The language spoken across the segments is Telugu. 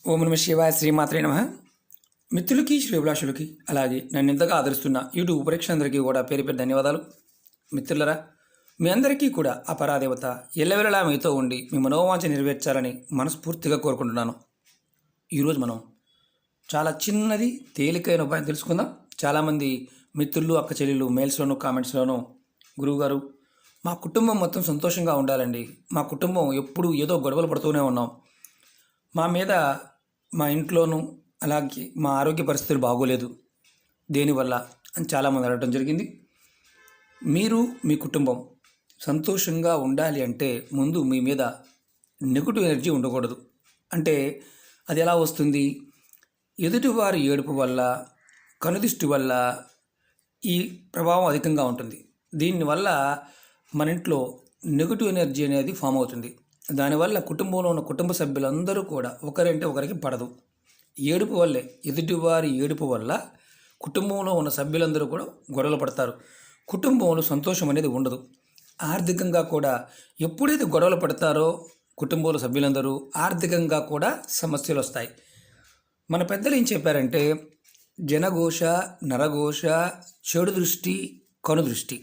ఓం నమ శివాయ శ్రీమాత్రే నమ. మిత్రులకి శ్రేభిలాషులకి అలాగే నన్ను ఇంతగా ఆదరిస్తున్న యూట్యూబ్ ప్రేక్షకులందరికీ కూడా పేరు పేరు ధన్యవాదాలు. మిత్రులరా, మీ అందరికీ కూడా ఆ పరాదేవత ఎల్లవెల్లలా మీతో ఉండి మీ మనోవాంఛ నెరవేర్చాలని మనస్ఫూర్తిగా కోరుకుంటున్నాను. ఈరోజు మనం చాలా చిన్నది తేలికైన ఉపాయం తెలుసుకుందాం. చాలామంది మిత్రులు, అక్క చెల్లెళ్ళు మెయిల్స్లోనూ కామెంట్స్లోనూ గురువుగారు మా కుటుంబం మొత్తం సంతోషంగా ఉండాలండి, మా కుటుంబం ఎప్పుడు ఏదో గొడవలు పడుతూనే ఉన్నాం, మా మీద మా ఇంట్లోనూ అలాగే మా ఆరోగ్య పరిస్థితులు బాగోలేదు, దేనివల్ల అని చాలామంది అడగడం జరిగింది. మీరు మీ కుటుంబం సంతోషంగా ఉండాలి అంటే ముందు మీ మీద నెగటివ్ ఎనర్జీ ఉండకూడదు. అంటే అది ఎలా వస్తుంది? ఎదుటివారి ఏడుపు వల్ల, కనుదిష్టి వల్ల ఈ ప్రభావం అధికంగా ఉంటుంది. దీనివల్ల మన ఇంట్లో నెగటివ్ ఎనర్జీ అనేది ఫామ్ అవుతుంది. దానివల్ల కుటుంబంలో ఉన్న కుటుంబ సభ్యులందరూ కూడా ఒకరంటే ఒకరికి పడదు. ఏడుపు వల్లే, ఎదుటివారి ఏడుపు వల్ల కుటుంబంలో ఉన్న సభ్యులందరూ కూడా గొడవలు పడతారు. కుటుంబంలో సంతోషం అనేది ఉండదు. ఆర్థికంగా కూడా ఎప్పుడైతే గొడవలు పడతారో కుటుంబంలో సభ్యులందరూ ఆర్థికంగా కూడా సమస్యలు వస్తాయి. మన పెద్దలు ఏం చెప్పారంటే, జనఘోష, నరఘోష, చెడు దృష్టి, కనుదృష్టి.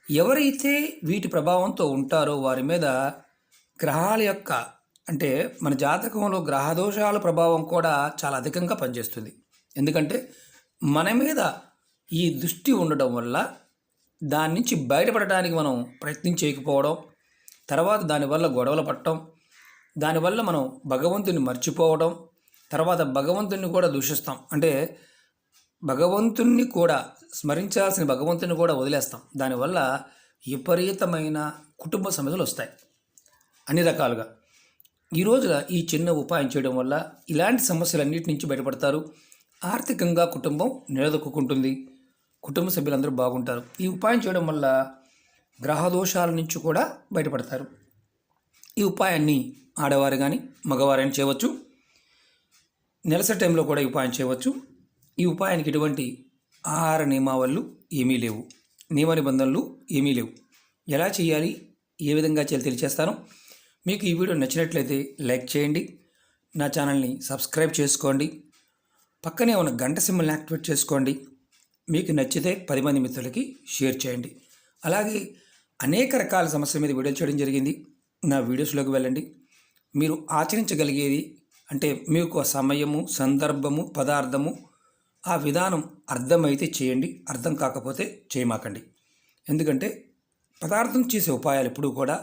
ఎవరైతే వీటి ప్రభావంతో ఉంటారో వారి మీద గ్రహాల యొక్క అంటే మన జాతకంలో గ్రహదోషాల ప్రభావం కూడా చాలా అధికంగా పనిచేస్తుంది. ఎందుకంటే మన మీద ఈ దృష్టి ఉండడం వల్ల దాని నుంచి బయటపడడానికి మనం ప్రయత్నం చేయకపోవడం, తర్వాత దానివల్ల గొడవలు పడటం, దానివల్ల మనం భగవంతుని మర్చిపోవడం, తర్వాత భగవంతుని కూడా దూషిస్తాం. అంటే భగవంతుణ్ణి కూడా స్మరించాల్సిన భగవంతుని కూడా వదిలేస్తాం. దానివల్ల విపరీతమైన కుటుంబ సమస్యలు వస్తాయి అన్ని రకాలుగా. ఈరోజు ఈ చిన్న ఉపాయం చేయడం వల్ల ఇలాంటి సమస్యలన్నిటి నుంచి బయటపడతారు. ఆర్థికంగా కుటుంబం నిలదొక్కుంటుంది, కుటుంబ సభ్యులందరూ బాగుంటారు. ఈ ఉపాయం చేయడం వల్ల గ్రహదోషాల నుంచి కూడా బయటపడతారు. ఈ ఉపాయాన్ని ఆడవారు కానీ మగవారైనా చేయవచ్చు. నెలసరి టైంలో కూడా ఈ ఉపాయం చేయవచ్చు. ఈ ఉపాయానికి ఎటువంటి ఆహార నియమావళులు ఏమీ లేవు, నియమ నిబంధనలు ఏమీ లేవు. ఎలా చేయాలి, ఏ విధంగా చేయాలి తెలియచేస్తాను. మీకు ఈ వీడియో నచ్చినట్లయితే లైక్ చేయండి, నా ఛానల్ని సబ్స్క్రైబ్ చేసుకోండి, పక్కనే ఉన్న గంట సింబల్ని యాక్టివేట్ చేసుకోండి. మీకు నచ్చితే 10 మంది మిత్రులకి షేర్ చేయండి. అలాగే అనేక రకాల సమస్యల మీద వీడియోలు చేయడం జరిగింది. నా వీడియోస్లోకి వెళ్ళండి. మీరు ఆచరించగలిగేది అంటే మీకు సమయము, సందర్భము, పదార్థము, ఆ విధానం అర్థమైతే చేయండి, అర్థం కాకపోతే చేయమాకండి. ఎందుకంటే పదార్థం చేసే ఉపాయాలు ఎప్పుడూ కూడా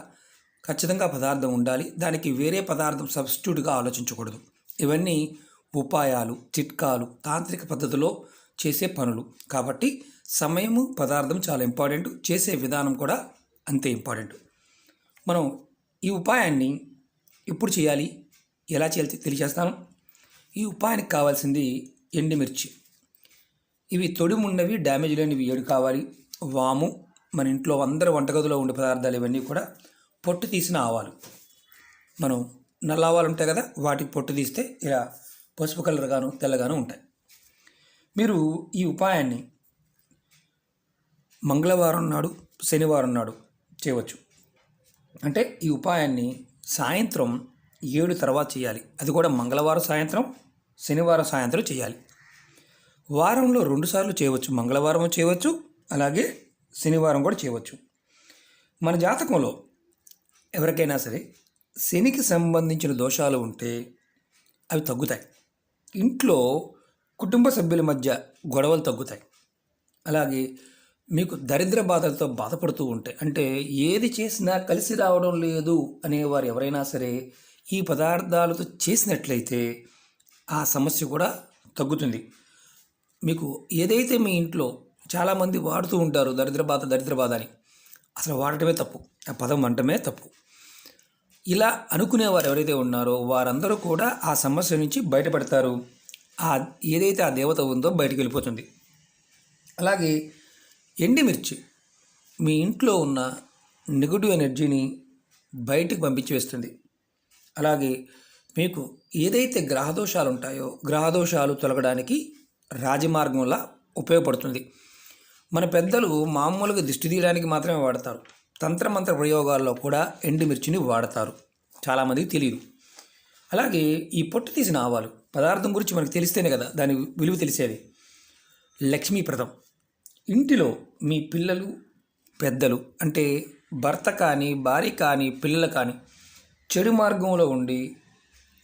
ఖచ్చితంగా పదార్థం ఉండాలి, దానికి వేరే పదార్థం సబ్స్టిట్యూట్గా ఆలోచించకూడదు. ఇవన్నీ ఉపాయాలు, చిట్కాలు, తాంత్రిక పద్ధతిలో చేసే పనులు. కాబట్టి సమయము, పదార్థం చాలా ఇంపార్టెంట్, చేసే విధానం కూడా అంతే ఇంపార్టెంట్. మనం ఈ ఉపాయాన్ని ఎప్పుడు చేయాలి, ఎలా చేయాలి తెలియజేస్తాను. ఈ ఉపాయానికి కావాల్సింది ఎండుమిర్చి. ఇవి తొడిమున్నవి, డ్యామేజ్ లేనివి 7 కావాలి. వాము, మన ఇంట్లో అందరి వంటగదిలో ఉండే పదార్థాలు ఇవన్నీ కూడా. పొట్టు తీసిన ఆవాలు, మనం నల్ల ఆవాలు ఉంటాయి కదా, వాటికి పొట్టు తీస్తే ఇలా పసుపు కలర్గాను తెల్లగాను ఉంటాయి. మీరు ఈ ఉపాయాన్ని మంగళవారం నాడు, శనివారం నాడు చేయవచ్చు. అంటే ఈ ఉపాయాన్ని సాయంత్రం 7 తర్వాత చేయాలి. అది కూడా మంగళవారం సాయంత్రం, శనివారం సాయంత్రం చేయాలి. వారంలో 2 సార్లు చేయవచ్చు. మంగళవారం చేయవచ్చు, అలాగే శనివారం కూడా చేయవచ్చు. మన జాతకంలో ఎవరికైనా సరే శనికి సంబంధించిన దోషాలు ఉంటే అవి తగ్గుతాయి. ఇంట్లో కుటుంబ సభ్యుల మధ్య గొడవలు తగ్గుతాయి. అలాగే మీకు దరిద్ర బాధలతో బాధపడుతూ ఉంటే, అంటే ఏది చేసినా కలిసి రావడం లేదు అనేవారు ఎవరైనా సరే ఈ పదార్థాలతో చేసినట్లయితే ఆ సమస్య కూడా తగ్గుతుంది. మీకు ఏదైతే మీ ఇంట్లో చాలామంది వాడుతూ ఉంటారు దరిద్ర బాధ అని, అసలు వాడటమే తప్పు, ఆ పదం వంటమే తప్పు. ఇలా అనుకునేవారు ఎవరైతే ఉన్నారో వారందరూ కూడా ఆ సమస్య నుంచి బయటపడతారు. ఏదైతే ఆ దేవత ఉందో బయటికి వెళ్ళిపోతుంది. అలాగే ఎండుమిర్చి మీ ఇంట్లో ఉన్న నెగటివ్ ఎనర్జీని బయటికి పంపించి వేస్తుంది. అలాగే మీకు ఏదైతే గ్రహదోషాలు ఉంటాయో గ్రహదోషాలు తొలగడానికి రాజమార్గంలా ఉపయోగపడుతుంది. మన పెద్దలు మామూలుగా దిష్టి తీయడానికి మాత్రమే వాడతారు. తంత్రమంత్ర ప్రయోగాల్లో కూడా ఎండుమిర్చిని వాడతారు. చాలామందికి తెలియదు. అలాగే ఈ పొట్టు తీసిన ఆవాలు పదార్థం గురించి మనకు తెలిస్తేనే కదా దాని విలువ తెలిసేది. లక్ష్మీప్రదం. ఇంటిలో మీ పిల్లలు పెద్దలు అంటే భర్త కానీ భార్య కానీ పిల్లలు కానీ చెడు మార్గంలో ఉండి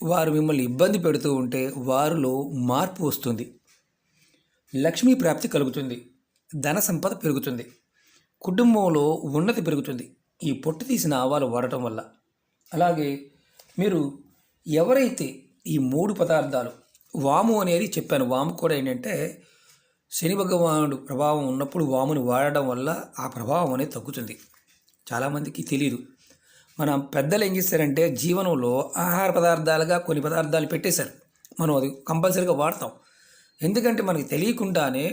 వారు మిమ్మల్ని ఇబ్బంది పెడుతూ ఉంటే వారిలో మార్పు వస్తుంది. లక్ష్మీ ప్రాప్తి కలుగుతుంది. ధన సంపద పెరుగుతుంది. కుటుంబంలో ఉన్నతి పెరుగుతుంది ఈ పొట్టు తీసిన ఆవాలు వాడటం వల్ల. అలాగే మీరు ఎవరైతే ఈ 3 పదార్థాలు, వాము అనేది చెప్పాను, వాము కూడా ఏంటంటే శని భగవానుడు ప్రభావం ఉన్నప్పుడు వాముని వాడడం వల్ల ఆ ప్రభావం అనేది తగ్గుతుంది. చాలామందికి తెలియదు. మన పెద్దలు ఏం చేస్తారంటే జీవనంలో ఆహార పదార్థాలుగా కొన్ని పదార్థాలు పెట్టేశారు. మనం అది కంపల్సరీగా వాడతాం. ఎందుకంటే మనకి తెలియకుండానే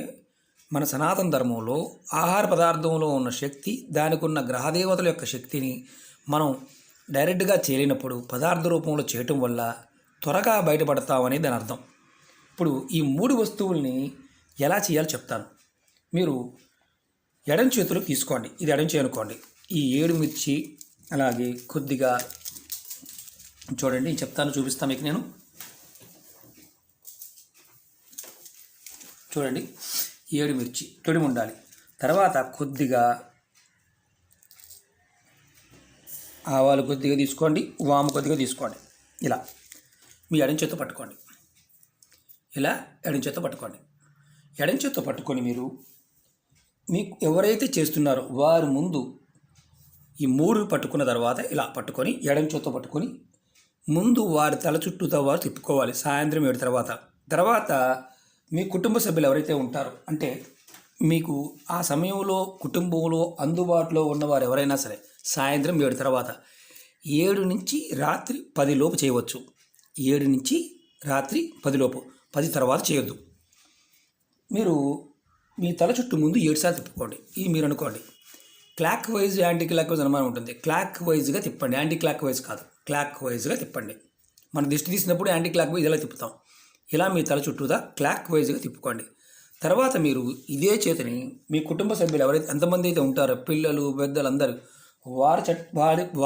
మన సనాతన ధర్మంలో ఆహార పదార్థంలో ఉన్న శక్తి, దానికి ఉన్న గ్రహదేవతల యొక్క శక్తిని మనం డైరెక్ట్గా చేయలేనప్పుడు పదార్థ రూపంలో చేయటం వల్ల త్వరగా బయటపడతామని దాని అర్థం. ఇప్పుడు ఈ 3 వస్తువుల్ని ఎలా చేయాలో చెప్తాను. మీరు ఎడం చేతిలో తీసుకోండి, ఇది ఎడం చేయి అనుకోండి. ఈ 7 మిర్చి, అలాగే కొద్దిగా చూడండి చెప్తాను, చూపిస్తాను మీకు నేను. చూడండి 7 మిర్చి తొడిమి ఉండాలి. తర్వాత కొద్దిగా ఆవాలు కొద్దిగా తీసుకోండి, వాము కొద్దిగా తీసుకోండి. ఇలా మీ ఎడం చేత్తో పట్టుకోండి. ఇలా ఎడం చేత్తో పట్టుకోండి. ఎడం చేత్తో పట్టుకొని మీరు మీకు ఎవరైతే చేస్తున్నారో వారు ముందు ఈ 3 పట్టుకున్న తర్వాత ఇలా పట్టుకొని ఎడం చేత్తో పట్టుకొని ముందు వారి తల చుట్టూతో వారు తిప్పుకోవాలి. సాయంత్రం 7 తర్వాత మీ కుటుంబ సభ్యులు ఎవరైతే ఉంటారో, అంటే మీకు ఆ సమయంలో కుటుంబంలో అందుబాటులో ఉన్నవారు ఎవరైనా సరే సాయంత్రం 7 తర్వాత 7 నుంచి రాత్రి 10 లోపు చేయవచ్చు. 7 నుంచి రాత్రి 10 లోపు, 10 తర్వాత చేయొద్దు. మీరు మీ తల చుట్టూ ముందు 7 సార్లు తిప్పుకోండి. ఇది మీరు అనుకోండి clock wise, anti clock wise అనుమానం ఉంటుంది. క్లాక్ వైజ్గా తిప్పండి, యాంటీ క్లాక్ వైజ్ కాదు, క్లాక్ వైజ్గా తిప్పండి. మన దిష్టి తీసినప్పుడు యాంటీ క్లాక్ వైజ్ ఇలా తిప్పుతాం. ఇలా మీ తల చుట్టూదా క్లాక్ వైజ్గా తిప్పుకోండి. తర్వాత మీరు ఇదే చేతిని మీ కుటుంబ సభ్యులు ఎవరైతే ఎంతమంది అయితే ఉంటారో, పిల్లలు పెద్దలు అందరూ,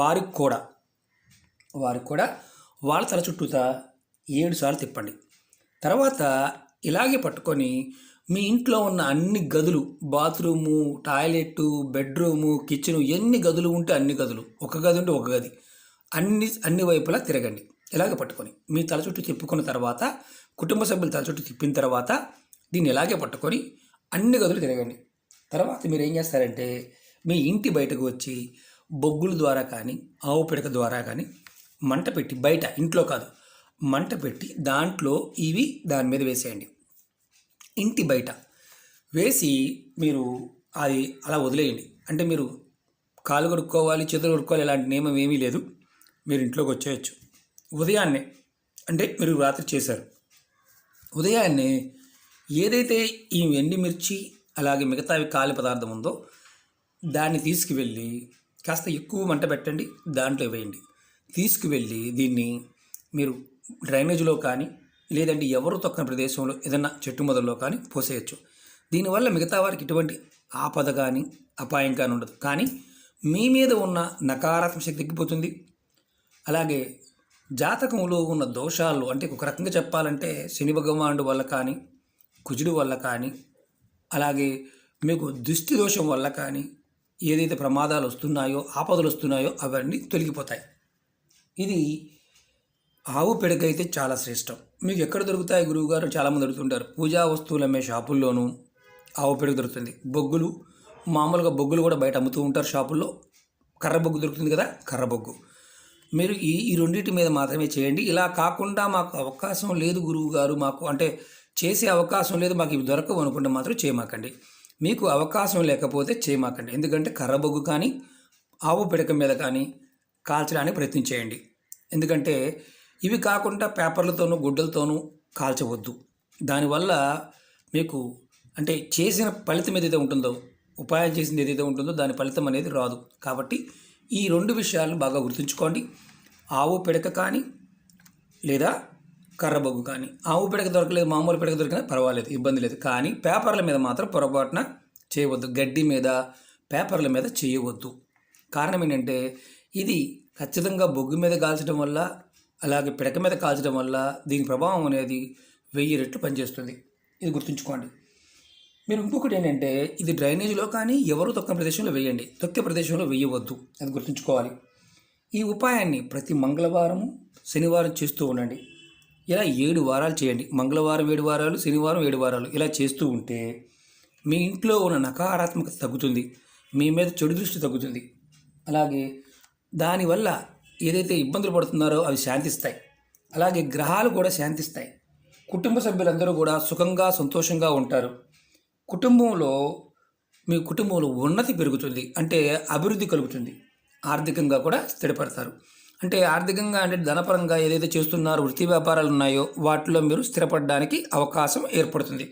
వారికి కూడా వాళ్ళ తల చుట్టూతా 7 సార్లు తిప్పండి. తర్వాత ఇలాగే పట్టుకొని మీ ఇంట్లో ఉన్న అన్ని గదులు, బాత్రూము, టాయిలెట్, బెడ్రూము, కిచెను, ఎన్ని గదులు ఉంటే అన్ని గదులు, ఒక గది ఉంటే ఒక గది, అన్ని వైపులా తిరగండి. ఇలాగే పట్టుకొని మీ తల చుట్టూ తిప్పుకున్న తర్వాత, కుటుంబ సభ్యులు తల చుట్టూ తిప్పిన తర్వాత దీన్ని ఇలాగే పట్టుకొని అన్ని గదులు తిరగండి. తర్వాత మీరు ఏం చేస్తారంటే మీ ఇంటి బయటకు వచ్చి బొగ్గుల ద్వారా కానీ ఆవు పిడక ద్వారా కానీ మంట పెట్టి, బయట ఇంట్లో కాదు, మంట పెట్టి దాంట్లో ఇవి దాని మీద వేసేయండి. ఇంటి బయట వేసి మీరు అది అలా వదిలేయండి. అంటే మీరు కాలు కడుక్కోవాలి, చేతులు కడుక్కోవాలి ఇలాంటి నియమం ఏమీ లేదు. మీరు ఇంట్లోకి వచ్చేయచ్చు ఉదయాన్నే. అంటే మీరు రాత్రి చేశారు, ఉదయాన్నే ఏదైతే ఈ ఎండుమిర్చి అలాగే మిగతావి కాలి పదార్థం ఉందో దాన్ని తీసుకువెళ్ళి కాస్త ఎక్కువ మంట పెట్టండి, దాంట్లో వేయండి. తీసుకువెళ్ళి దీన్ని మీరు డ్రైనేజ్లో కానీ లేదంటే ఎవరు తొక్కని ప్రదేశంలో ఏదన్నా చెట్టు మొదల్లో కానీ పోసేయచ్చు. దీనివల్ల మిగతా వారికి ఎటువంటి ఆపద కానీ అపాయం కానీ ఉండదు. కానీ మీ మీద ఉన్న నకారాత్మక శక్తి తగ్గిపోతుంది. అలాగే జాతకంలో ఉన్న దోషాలు, అంటే ఒక రకంగా చెప్పాలంటే శని భగవానుడు వల్ల కానీ, కుజుడు వల్ల కానీ, అలాగే మీకు దృష్టి దోషం వల్ల కానీ ఏదైతే ప్రమాదాలు వస్తున్నాయో, ఆపదలు వస్తున్నాయో అవన్నీ తొలగిపోతాయి. ఇది ఆవు పిడక అయితే చాలా శ్రేష్టం. మీకు ఎక్కడ దొరుకుతాయి గురువుగారు? చాలామంది అడుగుతుంటారు. పూజా వస్తువులు అమ్మే షాపుల్లోనూ ఆవు పిడక దొరుకుతుంది. బొగ్గులు, మామూలుగా బొగ్గులు కూడా బయట అమ్ముతూ ఉంటారు షాపుల్లో. కర్ర బొగ్గు దొరుకుతుంది కదా, కర్ర బొగ్గు. మీరు ఈ రెండింటి మీద మాత్రమే చేయండి. ఇలా కాకుండా మాకు అవకాశం లేదు గురువుగారు, మాకు అంటే చేసే అవకాశం లేదు, మాకు ఇవి దొరకవు అనుకుంటే మాత్రం చేయమాకండి. మీకు అవకాశం లేకపోతే చేయమాకండి. ఎందుకంటే కర్ర బొగ్గు కానీ ఆవు పిడక మీద కానీ కాల్చడానికి ప్రయత్నించేయండి. ఎందుకంటే ఇవి కాకుండా పేపర్లతోనూ గుడ్డలతోనూ కాల్చవద్దు. దానివల్ల మీకు అంటే చేసిన ఫలితం ఏదైతే ఉంటుందో, ఉపాయం చేసింది ఏదైతే ఉంటుందో దాని ఫలితం అనేది రాదు. కాబట్టి ఈ 2 విషయాలను బాగా గుర్తుంచుకోండి. ఆవు పిడక కానీ లేదా కర్ర బొగ్గు కానీ. ఆవు పిడక దొరకలేదు, మామూలు పిడక దొరికినా పర్వాలేదు, ఇబ్బంది లేదు. కానీ పేపర్ల మీద మాత్రం పొరపాటున చేయవద్దు. గడ్డి మీద, పేపర్ల మీద చేయవద్దు. కారణం ఏంటంటే ఇది ఖచ్చితంగా బొగ్గు మీద కాల్చడం వల్ల అలాగే పిడక మీద కాల్చడం వల్ల దీని ప్రభావం అనేది 1000 రెట్లు పనిచేస్తుంది. ఇది గుర్తుంచుకోండి. మీరు ఇంకొకటి ఏంటంటే ఇది డ్రైనేజీలో కానీ ఎవరు తొక్కని ప్రదేశంలో వేయండి, తొక్కే ప్రదేశంలో వేయవద్దు, అది గుర్తుంచుకోవాలి. ఈ ఉపాయాన్ని ప్రతి మంగళవారము శనివారం చేస్తూ ఉండండి. ఇలా 7 వారాలు చేయండి. మంగళవారం 7 వారాలు, శనివారం 7 వారాలు ఇలా చేస్తూ ఉంటే మీ ఇంట్లో ఉన్న నకారాత్మకత తగ్గుతుంది, మీ మీద చెడు దృష్టి తగ్గుతుంది. అలాగే దానివల్ల ఏదైతే ఇబ్బందులు పడుతున్నారో అవి శాంతిస్తాయి. అలాగే గ్రహాలు కూడా శాంతిస్తాయి. కుటుంబ సభ్యులందరూ కూడా సుఖంగా సంతోషంగా ఉంటారు. మీ కుటుంబంలో ఉన్నతి పెరుగుతుంది, అంటే అభివృద్ధి కలుగుతుంది. ఆర్థికంగా కూడా స్థిరపడతారు. అంటే ఆర్థికంగా అంటే ధనపరంగా ఏదైతే చేస్తున్నారో వృత్తి వ్యాపారాలు ఉన్నాయో వాటిలో మీరు స్థిరపడడానికి అవకాశం ఏర్పడుతుంది.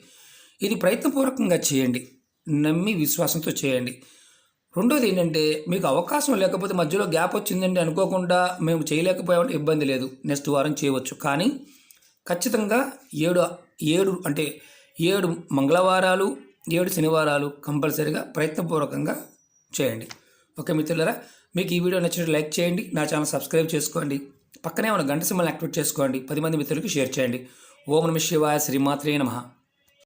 ఇది ప్రయత్నపూర్వకంగా చేయండి, నమ్మి విశ్వాసంతో చేయండి. రెండోది ఏంటంటే మీకు అవకాశం లేకపోతే మధ్యలో గ్యాప్ వచ్చిందండి అనుకోకుండా మేము చేయలేకపోయామంటే ఇబ్బంది లేదు, నెక్స్ట్ వారం చేయవచ్చు. కానీ ఖచ్చితంగా 7 అంటే 7 మంగళవారాలు 7 శనివారాలు కంపల్సరీగా ప్రయత్నపూర్వకంగా చేయండి. ఓకే మిత్రులారా, మీకు ఈ వీడియో నచ్చినట్టు లైక్ చేయండి, నా ఛానల్ సబ్స్క్రైబ్ చేసుకోండి, పక్కనే ఉన్న గంట సింబల్ని యాక్టివేట్ చేసుకోండి, 10 మంది మిత్రులకు షేర్ చేయండి. ఓం నమః శివాయ, శ్రీమాత్రే నమః.